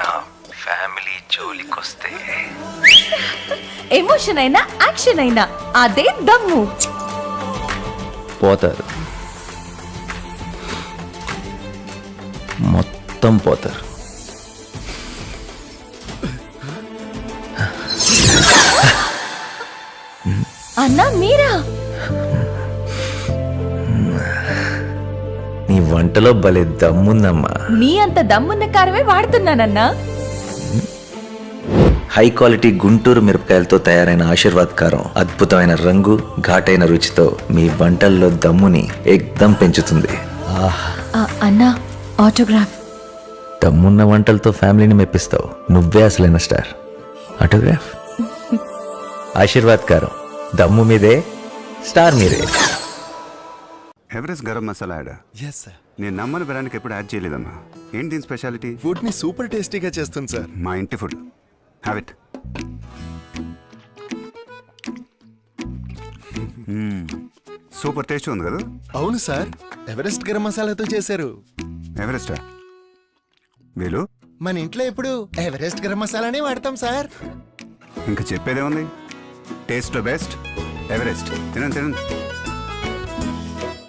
నా family జోలికొస్తే emotion అయినా action అయినా అదే దమ్ము. పోతారు, మొత్తం పోతారు. అన్నా మీరా? నీ వంటలో భలే దమ్ముందమ్మా. మీ అంత దమ్మున్న కారమే వాడుతున్నానన్నా. హై క్వాలిటీ గుంటూరు మిరపకాయలతో తయారైన ఆశీర్వాద్ కారం అద్భుతమైన రంగు, ఘాటైన రుచితో మీ వంటల్లో దమ్ముని ఎక్దం పెంచుతుంది. అన్నా ఆటోగ్రాఫ్. దమ్మున్న వంటలతో ఫ్యామిలీని మెప్పిస్తావు. నువ్వే అసలైన స్టార్. ఆటోగ్రాఫ్. ఆశీర్వాద్ కారం దమ్ము మీదే, స్టార్ మీదే. Everest garam masala ad. Yes sir. నేను నమ్మని బ్రాండ్కి ఎప్పుడు యాడ్ చేయలేదమ్మా. ఏంటి దీని స్పెషాలిటీ? ఫుడ్ ని సూపర్ టేస్టీగా చేస్తుంది సార్. మా ఇంటి food. Have it. Super taste ఉంది కదా? అవును సార్, ఎవరెస్ట్ గరం మసాలాతో చేశారు. ఎవరెస్టా? వీలు మన ఇంట్లో ఎప్పుడు ఎవరెస్ట్ గరం మసాలానే వాడతాం సార్. ఇంకా చెప్పేదే ఉంది. Taste best Everest. తినండి తినండి.